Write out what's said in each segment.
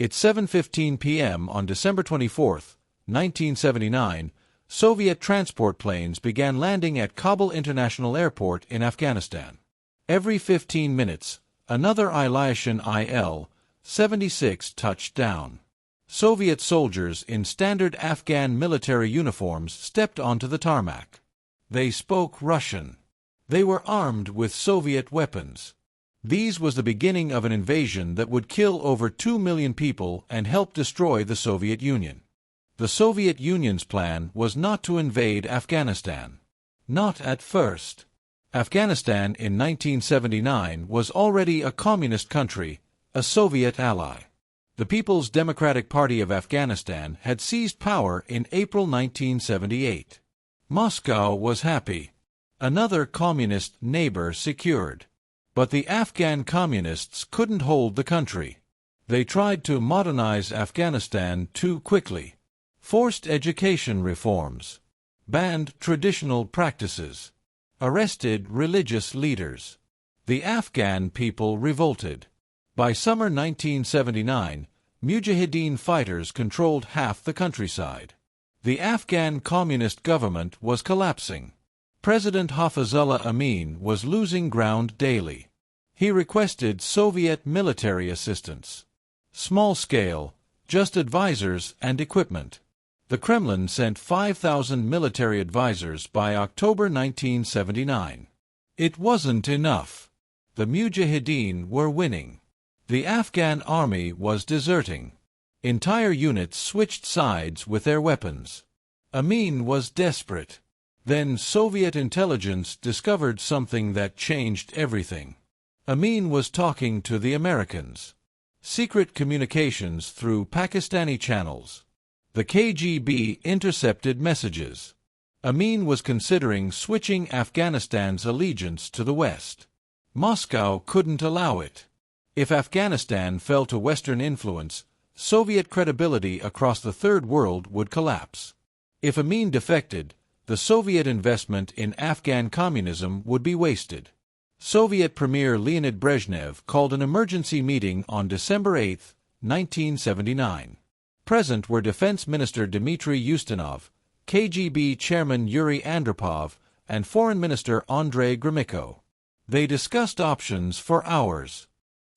At 7:15 p.m. on December 24, 1979, Soviet transport planes began landing at Kabul International Airport in Afghanistan. Every 15 minutes, another Ilyushin Il-76 touched down. Soviet soldiers in standard Afghan military uniforms stepped onto the tarmac. They spoke Russian. They were armed with Soviet weapons. These was the beginning of an invasion that would kill over 2 million people and help destroy the Soviet Union. The Soviet Union's plan was not to invade Afghanistan. Not at first. Afghanistan in 1979 was already a communist country, a Soviet ally. The People's Democratic Party of Afghanistan had seized power in April 1978. Moscow was happy. Another communist neighbor secured. But the Afghan communists couldn't hold the country. They tried to modernize Afghanistan too quickly. Forced education reforms. Banned traditional practices. Arrested religious leaders. The Afghan people revolted. By summer 1979, Mujahideen fighters controlled half the countryside. The Afghan communist government was collapsing. President Hafizullah Amin was losing ground daily. He requested Soviet military assistance. Small scale, just advisors and equipment. The Kremlin sent 5,000 military advisors by October 1979. It wasn't enough. The Mujahideen were winning. The Afghan army was deserting. Entire units switched sides with their weapons. Amin was desperate. Then Soviet intelligence discovered something that changed everything. Amin was talking to the Americans. Secret communications through Pakistani channels. The KGB intercepted messages. Amin was considering switching Afghanistan's allegiance to the West. Moscow couldn't allow it. If Afghanistan fell to Western influence, Soviet credibility across the Third World would collapse. If Amin defected, the Soviet investment in Afghan communism would be wasted. Soviet Premier Leonid Brezhnev called an emergency meeting on December 8, 1979. Present were Defense Minister Dmitry Ustinov, KGB Chairman Yuri Andropov, and Foreign Minister Andrei Gromyko. They discussed options for hours.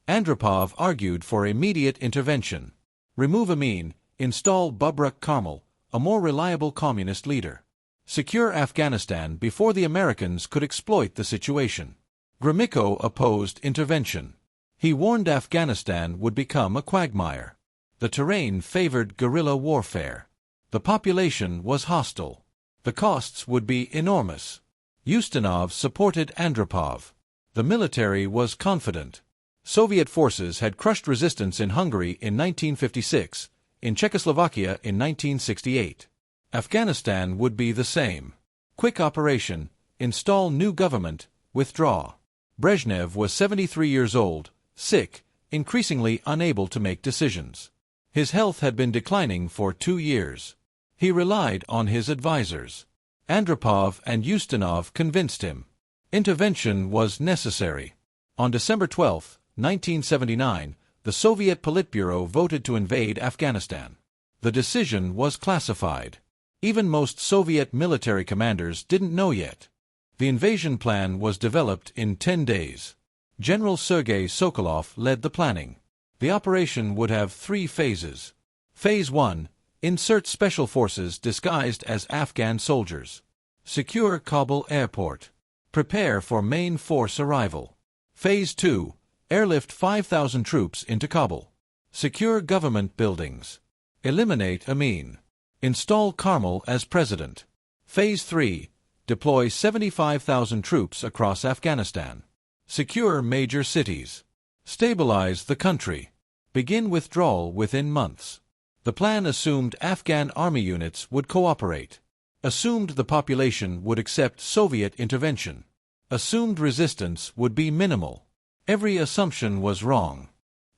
Andropov argued for immediate intervention. Remove Amin, install Babrak Karmal, a more reliable communist leader. Secure Afghanistan before the Americans could exploit the situation. Gromyko opposed intervention. He warned Afghanistan would become a quagmire. The terrain favored guerrilla warfare. The population was hostile. The costs would be enormous. Ustinov supported Andropov. The military was confident. Soviet forces had crushed resistance in Hungary in 1956, in Czechoslovakia in 1968. Afghanistan would be the same. Quick operation, install new government, withdraw. Brezhnev was 73 years old, sick, increasingly unable to make decisions. His health had been declining for 2 years. He relied on his advisors. Andropov and Ustinov convinced him. Intervention was necessary. On December 12, 1979, the Soviet Politburo voted to invade Afghanistan. The decision was classified. Even most Soviet military commanders didn't know yet. The invasion plan was developed in 10 days. General Sergei Sokolov led the planning. The operation would have 3 phases. Phase 1. Insert special forces disguised as Afghan soldiers. Secure Kabul airport. Prepare for main force arrival. Phase 2. Airlift 5,000 troops into Kabul. Secure government buildings. Eliminate Amin. Install Karmal as president. Phase 3. Deploy 75,000 troops across Afghanistan. Secure major cities. Stabilize the country. Begin withdrawal within months. The plan assumed Afghan army units would cooperate. Assumed the population would accept Soviet intervention. Assumed resistance would be minimal. Every assumption was wrong.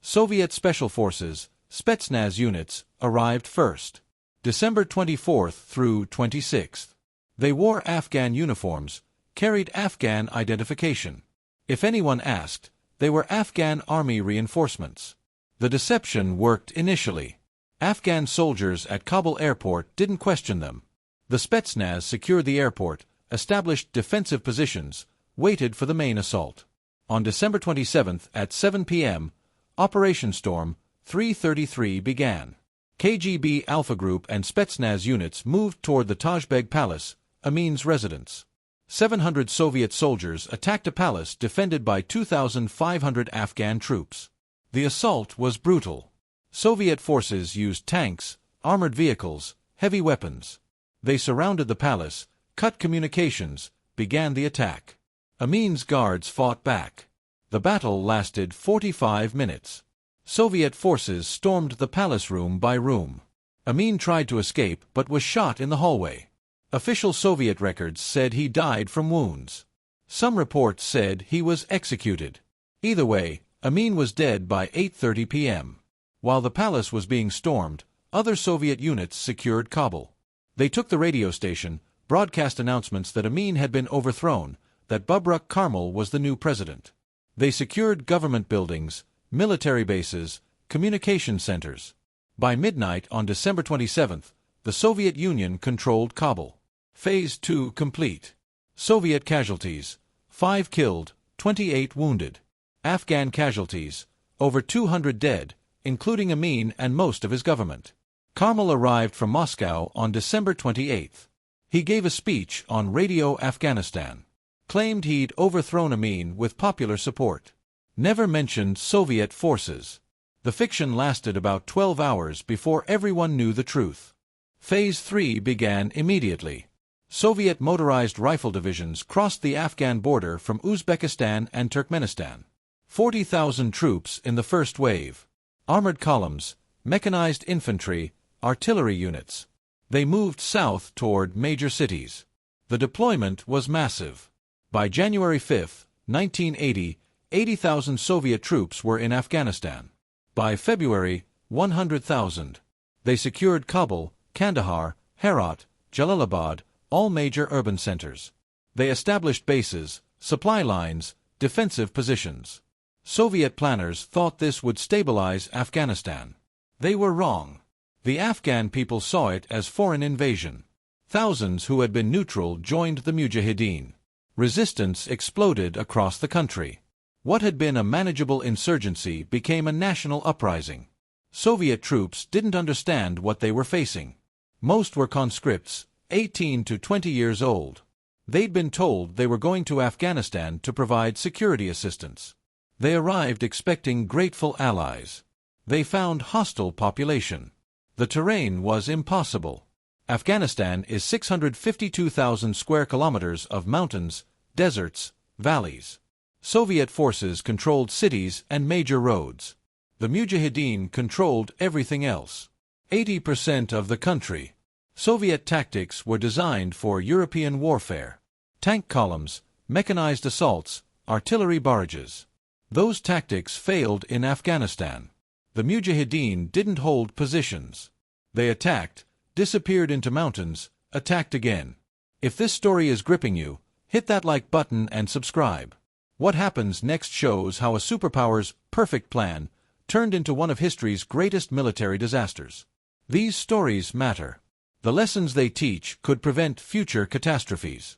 Soviet Special Forces, Spetsnaz units, arrived first. December 24th through 26th. They wore Afghan uniforms, carried Afghan identification. If anyone asked, they were Afghan army reinforcements. The deception worked initially. Afghan soldiers at Kabul airport didn't question them. The Spetsnaz secured the airport, established defensive positions, waited for the main assault. On December 27 at 7 p.m., Operation Storm-333 began. KGB Alpha Group and Spetsnaz units moved toward the Tajbeg Palace, Amin's residence. 700 Soviet soldiers attacked a palace defended by 2,500 Afghan troops. The assault was brutal. Soviet forces used tanks, armored vehicles, heavy weapons. They surrounded the palace, cut communications, began the attack. Amin's guards fought back. The battle lasted 45 minutes. Soviet forces stormed the palace room by room. Amin tried to escape but was shot in the hallway. Official Soviet records said he died from wounds. Some reports said he was executed. Either way, Amin was dead by 8:30 p.m. While the palace was being stormed, other Soviet units secured Kabul. They took the radio station, broadcast announcements that Amin had been overthrown, that Babrak Karmal was the new president. They secured government buildings, military bases, communication centers. By midnight on December 27th, the Soviet Union controlled Kabul. Phase 2 complete. Soviet casualties: 5 killed, 28 wounded. Afghan casualties: over 200 dead, including Amin and most of his government. Karmal arrived from Moscow on December 28th. He gave a speech on Radio Afghanistan. Claimed he'd overthrown Amin with popular support. Never mentioned Soviet forces. The fiction lasted about 12 hours before everyone knew the truth. Phase 3 began immediately. Soviet motorized rifle divisions crossed the Afghan border from Uzbekistan and Turkmenistan. 40,000 troops in the first wave. Armored columns, mechanized infantry, artillery units. They moved south toward major cities. The deployment was massive. By January 5, 1980, 80,000 Soviet troops were in Afghanistan. By February, 100,000. They secured Kabul, Kandahar, Herat, Jalalabad, all major urban centers. They established bases, supply lines, defensive positions. Soviet planners thought this would stabilize Afghanistan. They were wrong. The Afghan people saw it as foreign invasion. Thousands who had been neutral joined the Mujahideen. Resistance exploded across the country. What had been a manageable insurgency became a national uprising. Soviet troops didn't understand what they were facing. Most were conscripts, 18 to 20 years old. They'd been told they were going to Afghanistan to provide security assistance. They arrived expecting grateful allies. They found hostile population. The terrain was impossible. Afghanistan is 652,000 square kilometers of mountains, deserts, valleys. Soviet forces controlled cities and major roads. The Mujahideen controlled everything else. 80% of the country. Soviet tactics were designed for European warfare. Tank columns, mechanized assaults, artillery barrages. Those tactics failed in Afghanistan. The Mujahideen didn't hold positions. They attacked, disappeared into mountains, attacked again. If this story is gripping you, hit that like button and subscribe. What happens next shows how a superpower's perfect plan turned into one of history's greatest military disasters. These stories matter. The lessons they teach could prevent future catastrophes.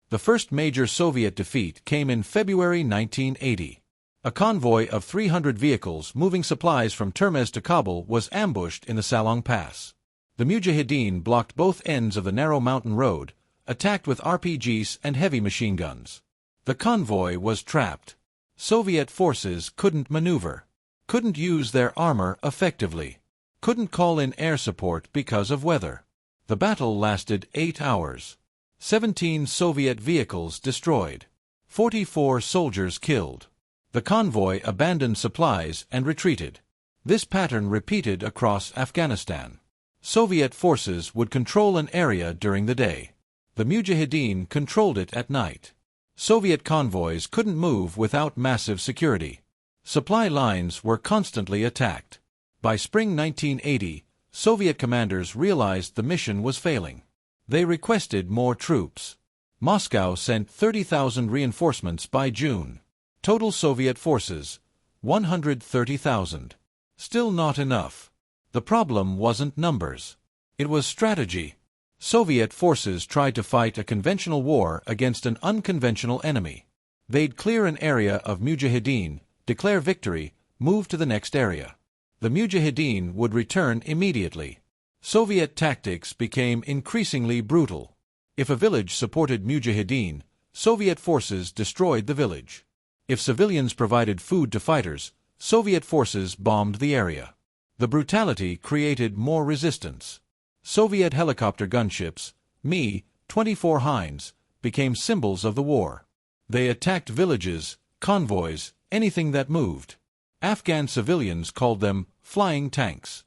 The first major Soviet defeat came in February 1980. A convoy of 300 vehicles moving supplies from Termez to Kabul was ambushed in the Salong Pass. The Mujahideen blocked both ends of the narrow mountain road, attacked with RPGs and heavy machine guns. The convoy was trapped. Soviet forces couldn't maneuver, couldn't use their armor effectively, couldn't call in air support because of weather. The battle lasted 8 hours. 17 Soviet vehicles destroyed. 44 soldiers killed. The convoy abandoned supplies and retreated. This pattern repeated across Afghanistan. Soviet forces would control an area during the day. The Mujahideen controlled it at night. Soviet convoys couldn't move without massive security. Supply lines were constantly attacked. By spring 1980, Soviet commanders realized the mission was failing. They requested more troops. Moscow sent 30,000 reinforcements by June. Total Soviet forces, 130,000. Still not enough. The problem wasn't numbers. It was strategy. Soviet forces tried to fight a conventional war against an unconventional enemy. They'd clear an area of Mujahideen, declare victory, move to the next area. The Mujahideen would return immediately. Soviet tactics became increasingly brutal. If a village supported Mujahideen, Soviet forces destroyed the village. If civilians provided food to fighters, Soviet forces bombed the area. The brutality created more resistance. Soviet helicopter gunships, Me-24 Hinds, became symbols of the war. They attacked villages, convoys, anything that moved. Afghan civilians called them flying tanks.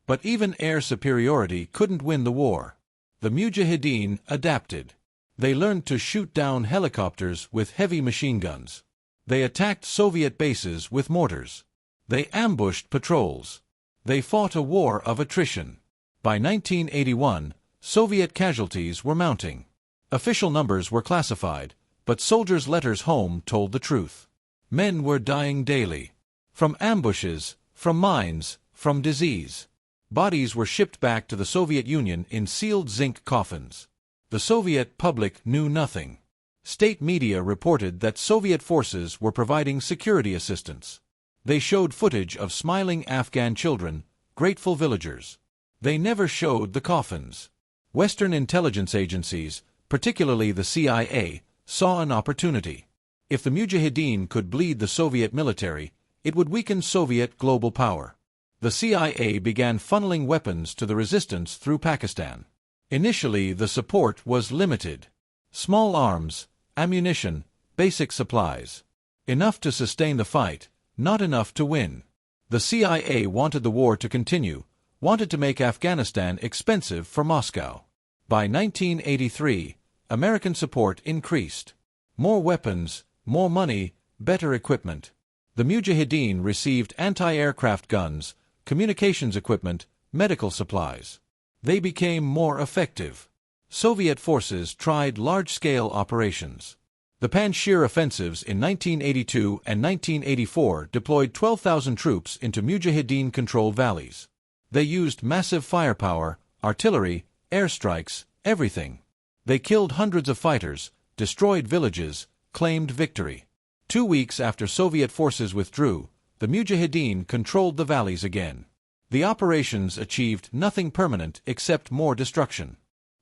But even air superiority couldn't win the war. The Mujahideen adapted. They learned to shoot down helicopters with heavy machine guns. They attacked Soviet bases with mortars. They ambushed patrols. They fought a war of attrition. By 1981, Soviet casualties were mounting. Official numbers were classified, but soldiers' letters home told the truth. Men were dying daily. From ambushes, from mines, from disease. Bodies were shipped back to the Soviet Union in sealed zinc coffins. The Soviet public knew nothing. State media reported that Soviet forces were providing security assistance. They showed footage of smiling Afghan children, grateful villagers. They never showed the coffins. Western intelligence agencies, particularly the CIA, saw an opportunity. If the Mujahideen could bleed the Soviet military, it would weaken Soviet global power. The CIA began funneling weapons to the resistance through Pakistan. Initially, the support was limited. Small arms, ammunition, basic supplies. Enough to sustain the fight, not enough to win. The CIA wanted the war to continue, wanted to make Afghanistan expensive for Moscow. By 1983, American support increased. More weapons, more money, better equipment. The Mujahideen received anti-aircraft guns, communications equipment, medical supplies. They became more effective. Soviet forces tried large-scale operations. The Panjshir offensives in 1982 and 1984 deployed 12,000 troops into Mujahideen-controlled valleys. They used massive firepower, artillery, airstrikes, everything. They killed hundreds of fighters, destroyed villages, claimed victory. 2 weeks after Soviet forces withdrew, the Mujahideen controlled the valleys again. The operations achieved nothing permanent except more destruction.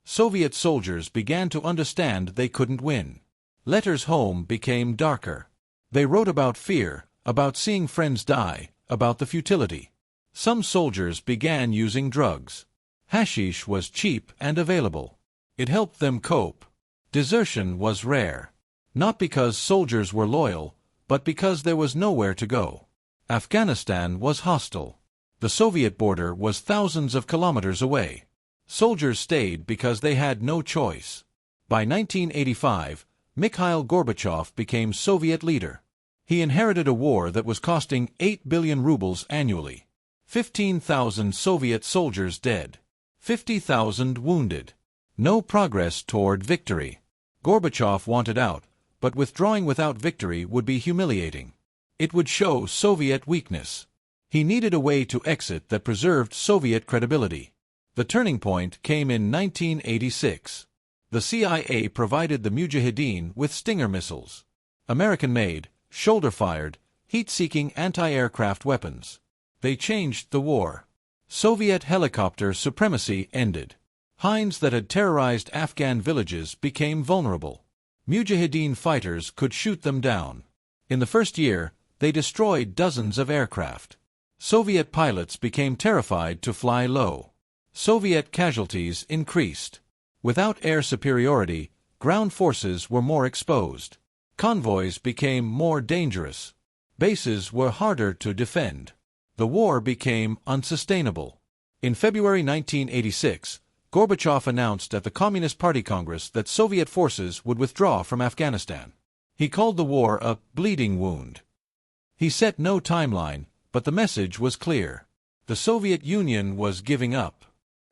Soviet soldiers began to understand they couldn't win. Letters home became darker. They wrote about fear, about seeing friends die, about the futility. Some soldiers began using drugs. Hashish was cheap and available. It helped them cope. Desertion was rare. Not because soldiers were loyal, but because there was nowhere to go. Afghanistan was hostile. The Soviet border was thousands of kilometers away. Soldiers stayed because they had no choice. By 1985, Mikhail Gorbachev became Soviet leader. He inherited a war that was costing 8 billion rubles annually. 15,000 Soviet soldiers dead. 50,000 wounded. No progress toward victory. Gorbachev wanted out, but withdrawing without victory would be humiliating. It would show Soviet weakness. He needed a way to exit that preserved Soviet credibility. The turning point came in 1986. The CIA provided the Mujahideen with Stinger missiles. American-made, shoulder-fired, heat-seeking anti-aircraft weapons. They changed the war. Soviet helicopter supremacy ended. Hinds that had terrorized Afghan villages became vulnerable. Mujahideen fighters could shoot them down. In the first year, they destroyed dozens of aircraft. Soviet pilots became terrified to fly low. Soviet casualties increased. Without air superiority, ground forces were more exposed. Convoys became more dangerous. Bases were harder to defend. The war became unsustainable. In February 1986, Gorbachev announced at the Communist Party Congress that Soviet forces would withdraw from Afghanistan. He called the war a bleeding wound. He set no timeline, but the message was clear. The Soviet Union was giving up.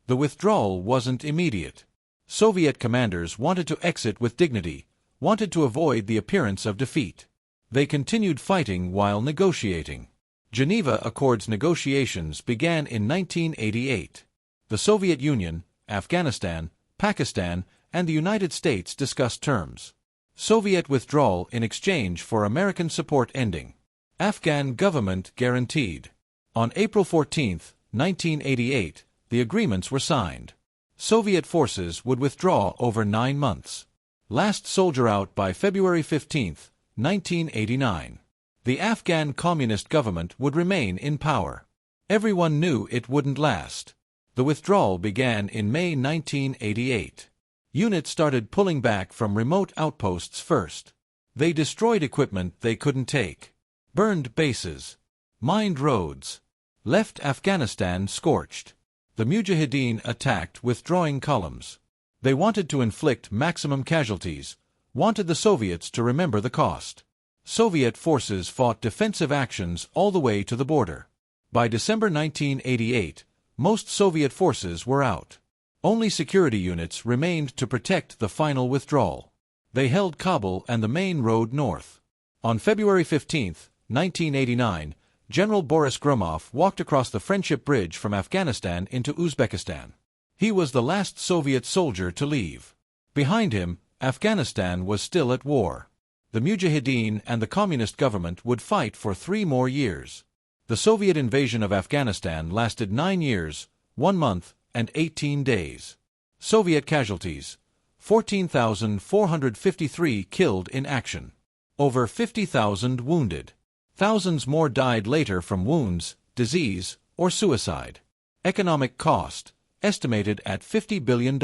The withdrawal wasn't immediate. Soviet commanders wanted to exit with dignity, wanted to avoid the appearance of defeat. They continued fighting while negotiating. Geneva Accords negotiations began in 1988. The Soviet Union, Afghanistan, Pakistan, and the United States discussed terms. Soviet withdrawal in exchange for American support ending. Afghan government guaranteed. On April 14, 1988, the agreements were signed. Soviet forces would withdraw over 9 months. Last soldier out by February 15, 1989. The Afghan communist government would remain in power. Everyone knew it wouldn't last. The withdrawal began in May 1988. Units started pulling back from remote outposts first. They destroyed equipment they couldn't take, burned bases, mined roads, left Afghanistan scorched. The Mujahideen attacked withdrawing columns. They wanted to inflict maximum casualties, wanted the Soviets to remember the cost. Soviet forces fought defensive actions all the way to the border. By December 1988, most Soviet forces were out. Only security units remained to protect the final withdrawal. They held Kabul and the main road north. On February 15, 1989, General Boris Gromov walked across the Friendship Bridge from Afghanistan into Uzbekistan. He was the last Soviet soldier to leave. Behind him, Afghanistan was still at war. The Mujahideen and the communist government would fight for 3 more years. The Soviet invasion of Afghanistan lasted 9 years, 1 month, and 18 days. Soviet casualties: 14,453 killed in action. Over 50,000 wounded. Thousands more died later from wounds, disease, or suicide. Economic cost: estimated at $50 billion.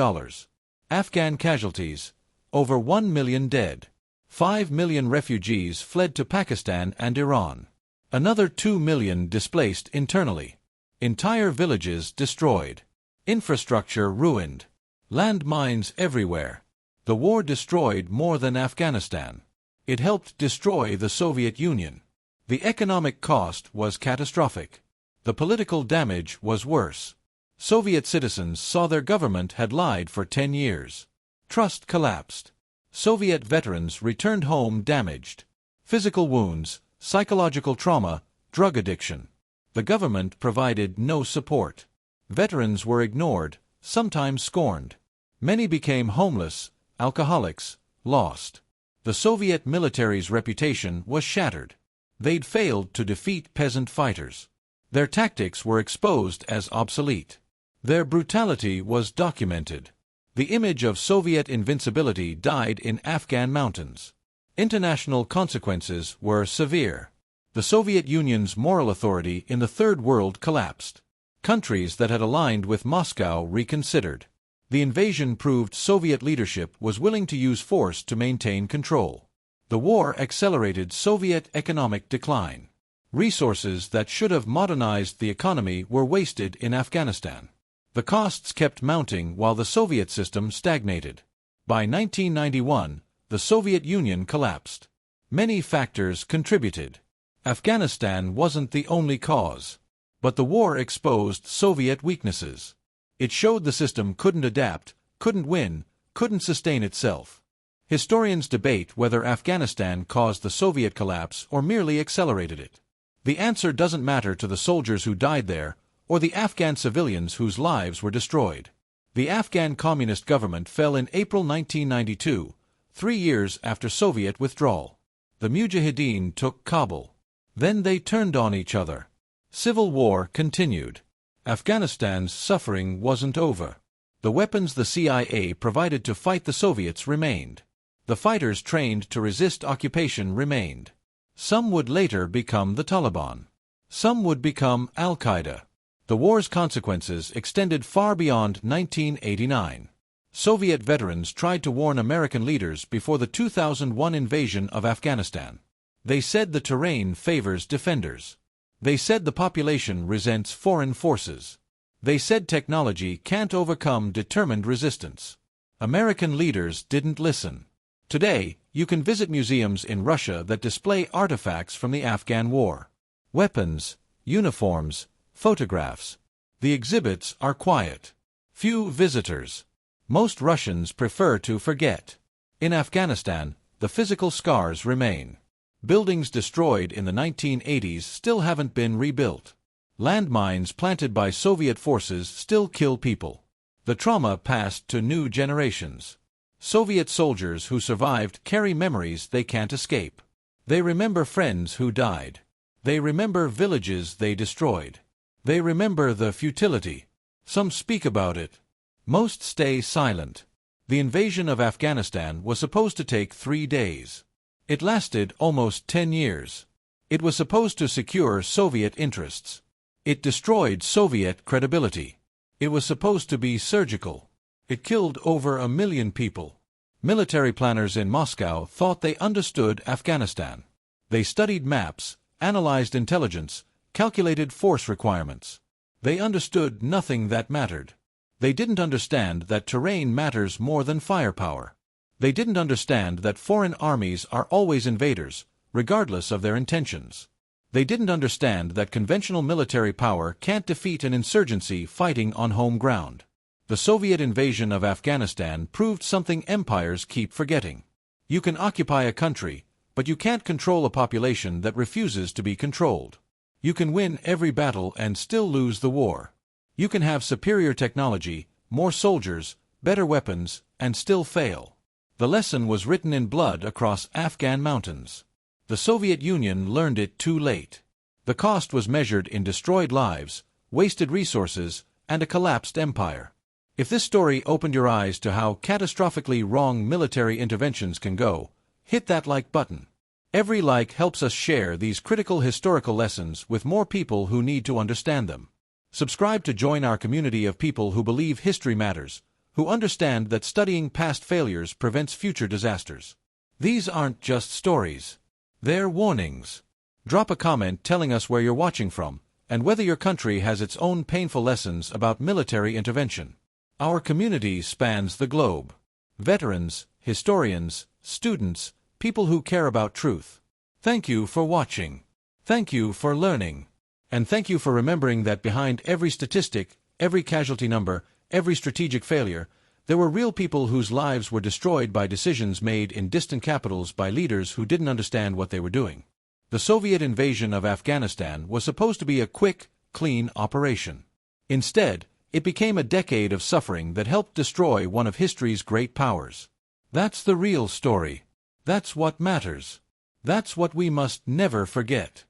Afghan casualties: over 1 million dead. 5 million refugees fled to Pakistan and Iran. Another 2 million displaced internally. Entire villages destroyed. Infrastructure ruined. Landmines everywhere. The war destroyed more than Afghanistan. It helped destroy the Soviet Union. The economic cost was catastrophic. The political damage was worse. Soviet citizens saw their government had lied for 10 years. Trust collapsed. Soviet veterans returned home damaged. Physical wounds, psychological trauma, drug addiction. The government provided no support. Veterans were ignored, sometimes scorned. Many became homeless, alcoholics, lost. The Soviet military's reputation was shattered. They'd failed to defeat peasant fighters. Their tactics were exposed as obsolete. Their brutality was documented. The image of Soviet invincibility died in Afghan mountains. International consequences were severe. The Soviet Union's moral authority in the Third World collapsed. Countries that had aligned with Moscow reconsidered. The invasion proved Soviet leadership was willing to use force to maintain control. The war accelerated Soviet economic decline. Resources that should have modernized the economy were wasted in Afghanistan. The costs kept mounting while the Soviet system stagnated. By 1991, the Soviet Union collapsed. Many factors contributed. Afghanistan wasn't the only cause. But the war exposed Soviet weaknesses. It showed the system couldn't adapt, couldn't win, couldn't sustain itself. Historians debate whether Afghanistan caused the Soviet collapse or merely accelerated it. The answer doesn't matter to the soldiers who died there, or the Afghan civilians whose lives were destroyed. The Afghan communist government fell in April 1992, 3 years after Soviet withdrawal. The Mujahideen took Kabul. Then they turned on each other. Civil war continued. Afghanistan's suffering wasn't over. The weapons the CIA provided to fight the Soviets remained. The fighters trained to resist occupation remained. Some would later become the Taliban. Some would become Al-Qaeda. The war's consequences extended far beyond 1989. Soviet veterans tried to warn American leaders before the 2001 invasion of Afghanistan. They said the terrain favors defenders. They said the population resents foreign forces. They said technology can't overcome determined resistance. American leaders didn't listen. Today, you can visit museums in Russia that display artifacts from the Afghan War. Weapons, uniforms, photographs. The exhibits are quiet. Few visitors. Most Russians prefer to forget. In Afghanistan, the physical scars remain. Buildings destroyed in the 1980s still haven't been rebuilt. Landmines planted by Soviet forces still kill people. The trauma passed to new generations. Soviet soldiers who survived carry memories they can't escape. They remember friends who died. They remember villages they destroyed. They remember the futility. Some speak about it. Most stay silent. The invasion of Afghanistan was supposed to take 3 days. It lasted almost 10 years. It was supposed to secure Soviet interests. It destroyed Soviet credibility. It was supposed to be surgical. It killed over 1 million people. Military planners in Moscow thought they understood Afghanistan. They studied maps, analyzed intelligence, calculated force requirements. They understood nothing that mattered. They didn't understand that terrain matters more than firepower. They didn't understand that foreign armies are always invaders, regardless of their intentions. They didn't understand that conventional military power can't defeat an insurgency fighting on home ground. The Soviet invasion of Afghanistan proved something empires keep forgetting. You can occupy a country, but you can't control a population that refuses to be controlled. You can win every battle and still lose the war. You can have superior technology, more soldiers, better weapons, and still fail. The lesson was written in blood across Afghan mountains. The Soviet Union learned it too late. The cost was measured in destroyed lives, wasted resources, and a collapsed empire. If this story opened your eyes to how catastrophically wrong military interventions can go, hit that like button. Every like helps us share these critical historical lessons with more people who need to understand them. Subscribe to join our community of people who believe history matters, who understand that studying past failures prevents future disasters. These aren't just stories. They're warnings. Drop a comment telling us where you're watching from, and whether your country has its own painful lessons about military intervention. Our community spans the globe. Veterans, historians, students, people who care about truth. Thank you for watching. Thank you for learning. And thank you for remembering that behind every statistic, every casualty number, every strategic failure, there were real people whose lives were destroyed by decisions made in distant capitals by leaders who didn't understand what they were doing. The Soviet invasion of Afghanistan was supposed to be a quick, clean operation. Instead, it became a decade of suffering that helped destroy one of history's great powers. That's the real story. That's what matters. That's what we must never forget.